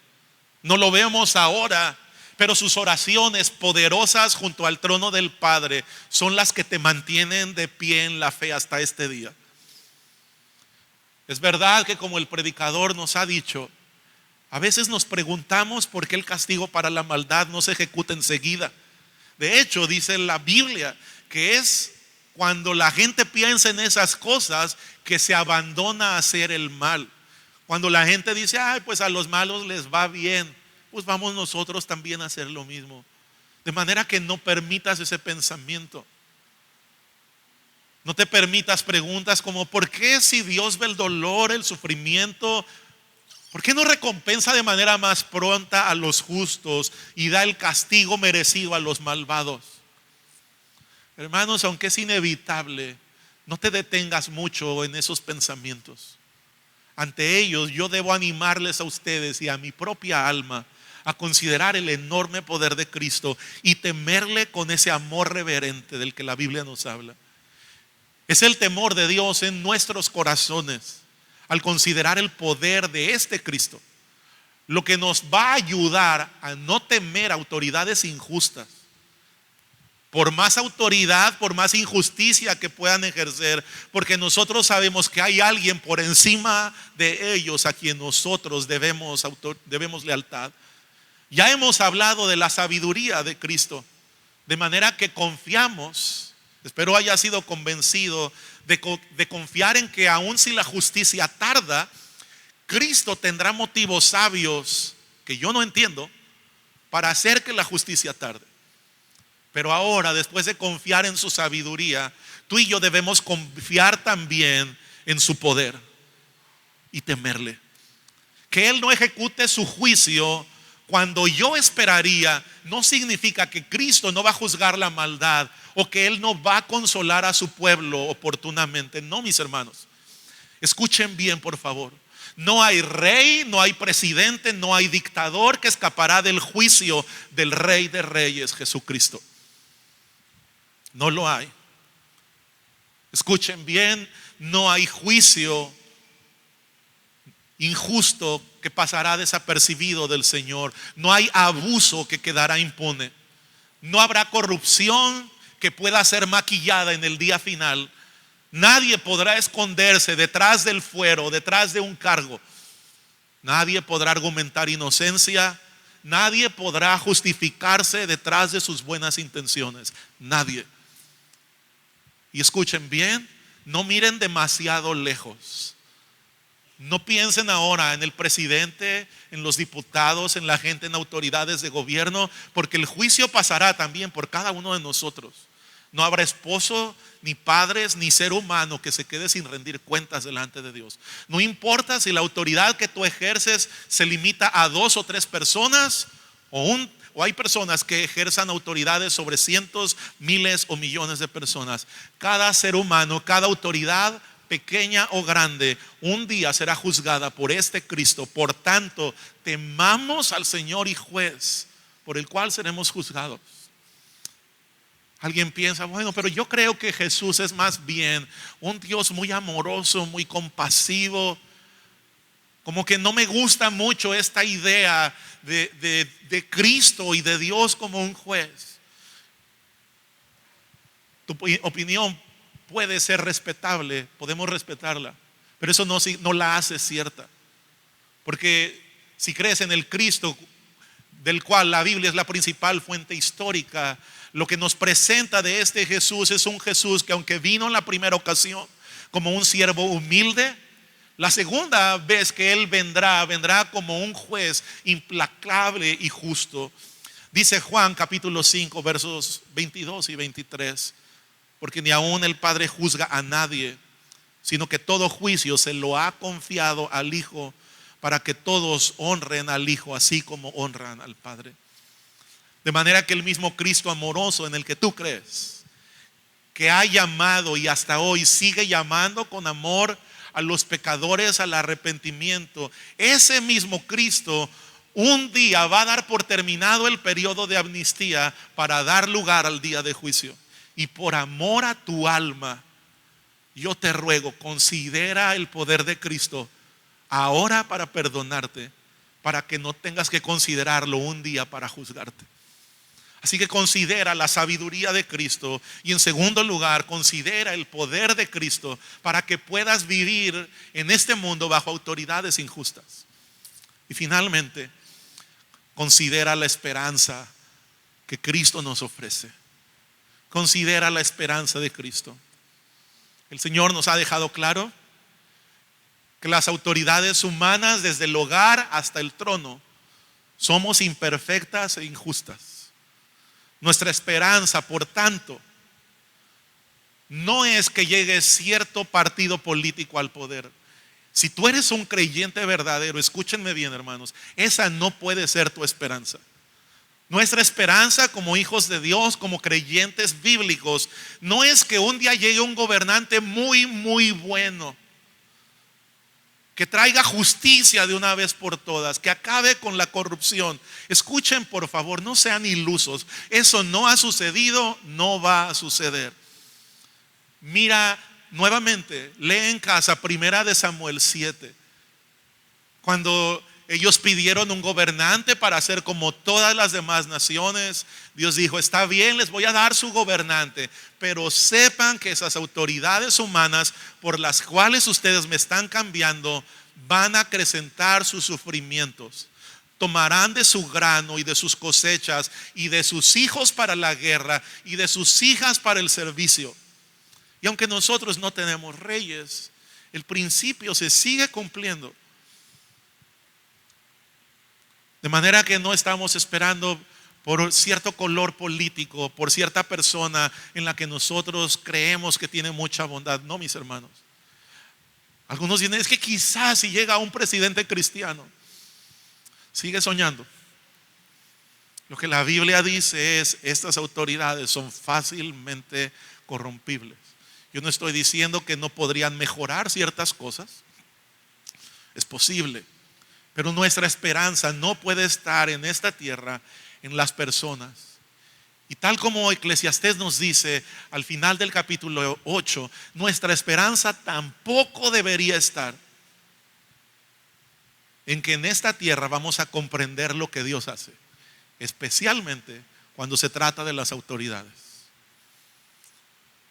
A: No lo vemos ahora, pero sus oraciones poderosas junto al trono del Padre son las que te mantienen de pie en la fe hasta este día. Es verdad que, como el predicador nos ha dicho, a veces nos preguntamos por qué el castigo para la maldad no se ejecuta enseguida. De hecho, dice la Biblia que es cuando la gente piensa en esas cosas que se abandona a hacer el mal. Cuando la gente dice, ay, pues a los malos les va bien, pues vamos nosotros también a hacer lo mismo. De manera que no permitas ese pensamiento. No te permitas preguntas como, ¿por qué si Dios ve el dolor, el sufrimiento, por qué no recompensa de manera más pronta a los justos y da el castigo merecido a los malvados? Hermanos, aunque es inevitable, no te detengas mucho en esos pensamientos. Ante ellos yo debo animarles a ustedes y a mi propia alma a considerar el enorme poder de Cristo y temerle con ese amor reverente del que la Biblia nos habla. Es el temor de Dios en nuestros corazones al considerar el poder de este Cristo lo que nos va a ayudar a no temer autoridades injustas. Por más autoridad, por más injusticia que puedan ejercer, porque nosotros sabemos que hay alguien por encima de ellos a quien nosotros debemos lealtad. Ya hemos hablado de la sabiduría de Cristo, de manera que confiamos, espero haya sido convencido de confiar en que aun si la justicia tarda, Cristo tendrá motivos sabios que yo no entiendo para hacer que la justicia tarde. Pero ahora, después de confiar en su sabiduría, tú y yo debemos confiar también en su poder y temerle. Que Él no ejecute su juicio cuando yo esperaría, no significa que Cristo no va a juzgar la maldad o que Él no va a consolar a su pueblo oportunamente. No, mis hermanos, escuchen bien, por favor. No hay rey, no hay presidente, no hay dictador que escapará del juicio del Rey de Reyes, Jesucristo. No lo hay. Escuchen bien, no hay juicio injusto que pasará desapercibido del Señor. No hay abuso que quedará impune. No habrá corrupción que pueda ser maquillada en el día final. Nadie podrá esconderse detrás del fuero, detrás de un cargo. Nadie podrá argumentar inocencia. Nadie podrá justificarse detrás de sus buenas intenciones. Nadie. Y escuchen bien, no miren demasiado lejos. No piensen ahora en el presidente, en los diputados, en la gente, en autoridades de gobierno, porque el juicio pasará también por cada uno de nosotros. No habrá esposo, ni padres, ni ser humano que se quede sin rendir cuentas delante de Dios. No importa si la autoridad que tú ejerces se limita a 2 o 3 personas o hay personas que ejerzan autoridades sobre cientos, miles o millones de personas. Cada ser humano, cada autoridad, pequeña o grande, un día será juzgada por este Cristo. Por tanto, temamos al Señor y juez por el cual seremos juzgados. Alguien piensa, bueno, pero yo creo que Jesús es más bien un Dios muy amoroso, muy compasivo. Como que no me gusta mucho esta idea de Cristo y de Dios como un juez. Tu opinión puede ser respetable, podemos respetarla, pero eso no la hace cierta. Porque si crees en el Cristo del cual la Biblia es la principal fuente histórica, lo que nos presenta de este Jesús es un Jesús que, aunque vino en la primera ocasión como un siervo humilde, la segunda vez que Él vendrá como un juez implacable y justo. Dice Juan capítulo 5 versos 22 y 23, porque ni aun el Padre juzga a nadie, sino que todo juicio se lo ha confiado al Hijo, para que todos honren al Hijo así como honran al Padre. De manera que el mismo Cristo amoroso en el que tú crees, que ha llamado y hasta hoy sigue llamando con amor a los pecadores al arrepentimiento, ese mismo Cristo un día va a dar por terminado el periodo de amnistía para dar lugar al día de juicio. Y por amor a tu alma, yo te ruego, considera el poder de Cristo ahora para perdonarte, para que no tengas que considerarlo un día para juzgarte. Así que considera la sabiduría de Cristo, y en segundo lugar, considera el poder de Cristo para que puedas vivir en este mundo bajo autoridades injustas. Y finalmente, considera la esperanza que Cristo nos ofrece. Considera la esperanza de Cristo. El Señor nos ha dejado claro que las autoridades humanas, desde el hogar hasta el trono, somos imperfectas e injustas. Nuestra esperanza, por tanto, no es que llegue cierto partido político al poder. Si tú eres un creyente verdadero, escúchenme bien, hermanos, esa no puede ser tu esperanza. Nuestra esperanza como hijos de Dios, como creyentes bíblicos, no es que un día llegue un gobernante muy, muy bueno, que traiga justicia de una vez por todas, que acabe con la corrupción. Escuchen, por favor, no sean ilusos. Eso no ha sucedido, no va a suceder. Mira nuevamente, lee en casa Primera de Samuel 7. Cuando ellos pidieron un gobernante para ser como todas las demás naciones, Dios dijo: está bien, les voy a dar su gobernante, pero sepan que esas autoridades humanas por las cuales ustedes me están cambiando van a acrecentar sus sufrimientos. Tomarán de su grano y de sus cosechas y de sus hijos para la guerra y de sus hijas para el servicio. Y aunque nosotros no tenemos reyes, el principio se sigue cumpliendo. De manera que no estamos esperando por cierto color político, por cierta persona en la que nosotros creemos que tiene mucha bondad. No, mis hermanos. Algunos dicen: es que quizás si llega un presidente cristiano. Sigue soñando. Lo que la Biblia dice es: estas autoridades son fácilmente corrompibles. Yo no estoy diciendo que no podrían mejorar ciertas cosas. Es posible. Pero nuestra esperanza no puede estar en esta tierra, en las personas. Y tal como Eclesiastés nos dice al final del capítulo 8, nuestra esperanza tampoco debería estar en que en esta tierra vamos a comprender lo que Dios hace, especialmente cuando se trata de las autoridades.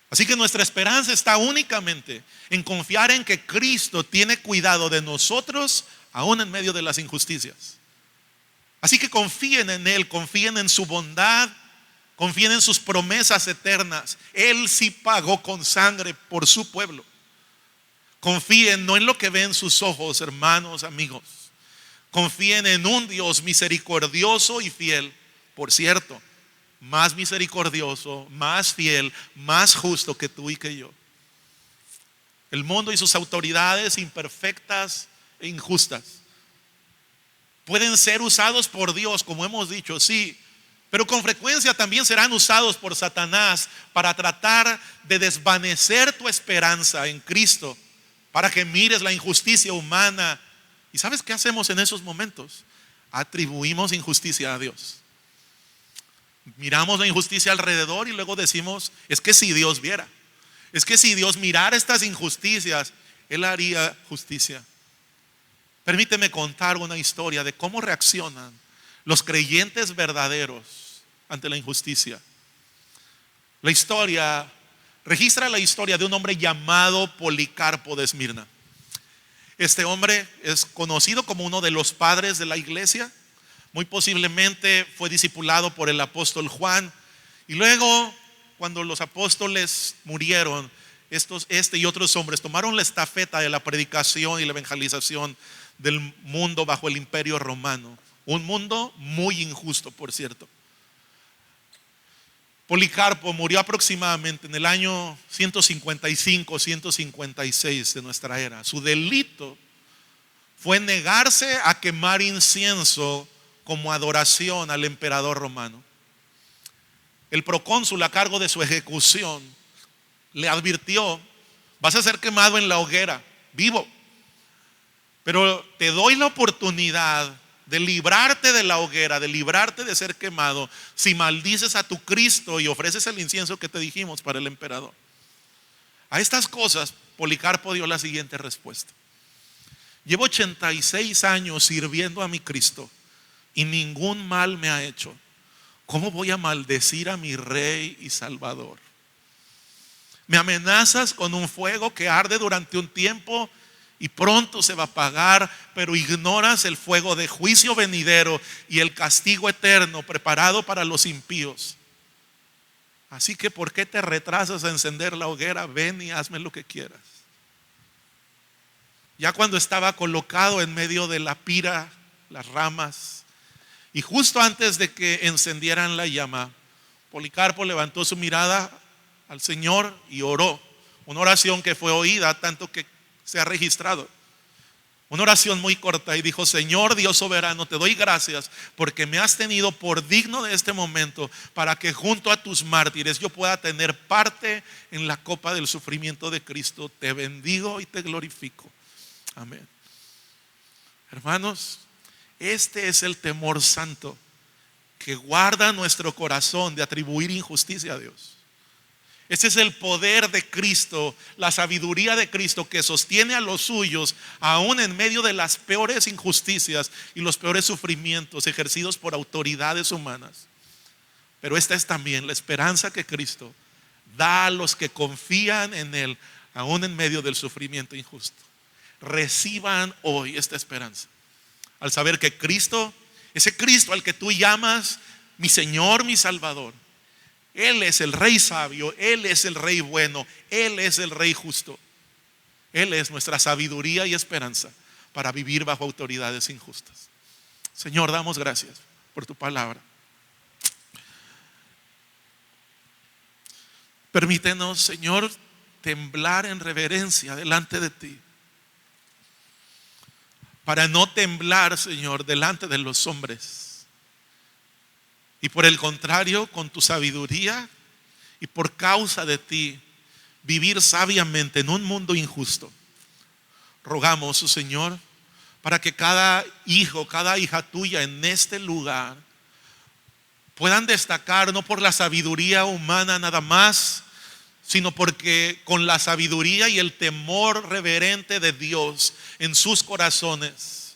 A: Así que nuestra esperanza está únicamente en confiar en que Cristo tiene cuidado de nosotros, aún en medio de las injusticias. Así que confíen en Él, confíen en su bondad, confíen en sus promesas eternas. Él sí pagó con sangre por su pueblo. Confíen no en lo que ven sus ojos, hermanos, amigos. Confíen en un Dios misericordioso y fiel. Por cierto, más misericordioso, más fiel, más justo que tú y que yo. El mundo y sus autoridades imperfectas e injustas pueden ser usados por Dios, como hemos dicho, sí, pero con frecuencia también serán usados por Satanás para tratar de desvanecer tu esperanza en Cristo, para que mires la injusticia humana. ¿Y sabes qué hacemos en esos momentos? Atribuimos injusticia a Dios. Miramos la injusticia alrededor y luego decimos: es que si Dios viera, es que si Dios mirara estas injusticias, Él haría justicia. Permíteme contar una historia de cómo reaccionan los creyentes verdaderos ante la injusticia. La historia registra la historia de un hombre llamado Policarpo de Esmirna. Este hombre es conocido como uno de los padres de la iglesia. Muy posiblemente fue discipulado por el apóstol Juan. Y luego, cuando los apóstoles murieron, este y otros hombres tomaron la estafeta de la predicación y la evangelización del mundo bajo el imperio romano. Un mundo muy injusto, por cierto. Policarpo murió aproximadamente en el año 155-156 de nuestra era. Su delito fue negarse a quemar incienso como adoración al emperador romano. El procónsul, a cargo de su ejecución, le advirtió: vas a ser quemado en la hoguera, vivo, pero te doy la oportunidad de librarte de la hoguera, de librarte de ser quemado, si maldices a tu Cristo y ofreces el incienso que te dijimos para el emperador. A estas cosas Policarpo dio la siguiente respuesta: llevo 86 años sirviendo a mi Cristo y ningún mal me ha hecho. ¿Cómo voy a maldecir a mi Rey y Salvador? Me amenazas con un fuego que arde durante un tiempo y pronto se va a apagar, pero ignoras el fuego de juicio venidero y el castigo eterno preparado para los impíos. Así que ¿por qué te retrasas a encender la hoguera? Ven y hazme lo que quieras. Ya cuando estaba colocado en medio de la pira, las ramas, y justo antes de que encendieran la llama, Policarpo levantó su mirada al Señor y oró. Una oración que fue oída, tanto que se ha registrado. Una oración muy corta, y dijo: Señor Dios soberano, te doy gracias porque me has tenido por digno de este momento, para que junto a tus mártires yo pueda tener parte en la copa del sufrimiento de Cristo. Te bendigo y te glorifico. Amén. Hermanos, este es el temor santo que guarda nuestro corazón de atribuir injusticia a Dios. Este es el poder de Cristo, la sabiduría de Cristo que sostiene a los suyos aún en medio de las peores injusticias y los peores sufrimientos ejercidos por autoridades humanas. Pero esta es también la esperanza que Cristo da a los que confían en Él aún en medio del sufrimiento injusto. Reciban hoy esta esperanza al saber que Cristo, ese Cristo al que tú llamas mi Señor, mi Salvador, Él es el Rey sabio, Él es el Rey bueno, Él es el Rey justo. Él es nuestra sabiduría y esperanza para vivir bajo autoridades injustas. Señor, damos gracias por tu palabra. Permítenos, Señor, temblar en reverencia delante de ti, para no temblar, Señor, delante de los hombres. Y por el contrario, con tu sabiduría y por causa de ti, vivir sabiamente en un mundo injusto. Rogamos, Señor, para que cada hijo, cada hija tuya en este lugar puedan destacar no por la sabiduría humana nada más, sino porque con la sabiduría y el temor reverente de Dios en sus corazones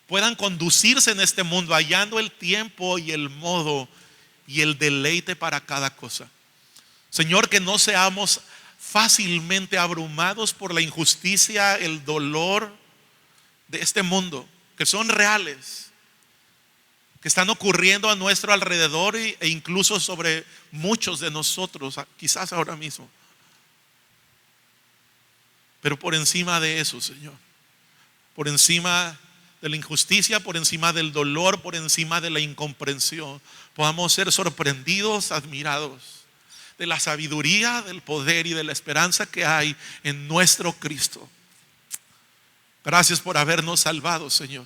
A: puedan conducirse en este mundo hallando el tiempo y el modo y el deleite para cada cosa. Señor, que no seamos fácilmente abrumados por la injusticia, el dolor de este mundo, que son reales, que están ocurriendo a nuestro alrededor e incluso sobre muchos de nosotros, quizás ahora mismo. Pero por encima de eso, Señor, por encima de la injusticia, por encima del dolor, por encima de la incomprensión, podamos ser sorprendidos, admirados de la sabiduría, del poder y de la esperanza que hay en nuestro Cristo. Gracias por habernos salvado, Señor.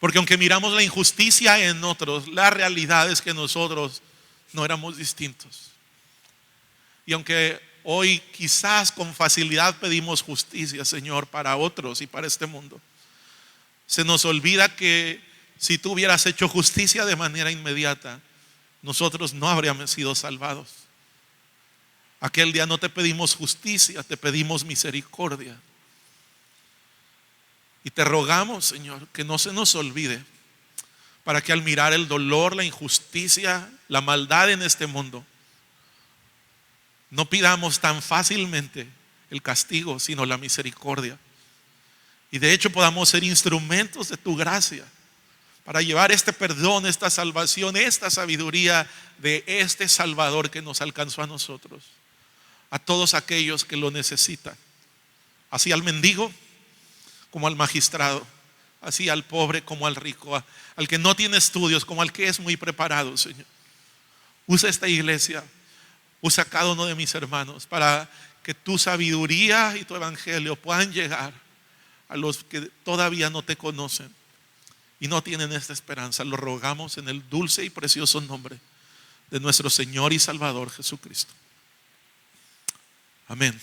A: Porque aunque miramos la injusticia en otros, la realidad es que nosotros no éramos distintos. Y aunque hoy quizás con facilidad pedimos justicia, Señor, para otros y para este mundo, se nos olvida que si tú hubieras hecho justicia de manera inmediata, nosotros no habríamos sido salvados. Aquel día no te pedimos justicia, te pedimos misericordia. Y te rogamos, Señor, que no se nos olvide, para que al mirar el dolor, la injusticia, la maldad en este mundo, no pidamos tan fácilmente el castigo, sino la misericordia. Y de hecho podamos ser instrumentos de tu gracia para llevar este perdón, esta salvación, esta sabiduría de este Salvador que nos alcanzó a nosotros, a todos aquellos que lo necesitan, así al mendigo como al magistrado, así al pobre como al rico, al que no tiene estudios como al que es muy preparado. Señor, usa esta iglesia, usa a cada uno de mis hermanos para que tu sabiduría y tu evangelio puedan llegar a los que todavía no te conocen y no tienen esta esperanza. Lo rogamos en el dulce y precioso nombre de nuestro Señor y Salvador Jesucristo. Amén.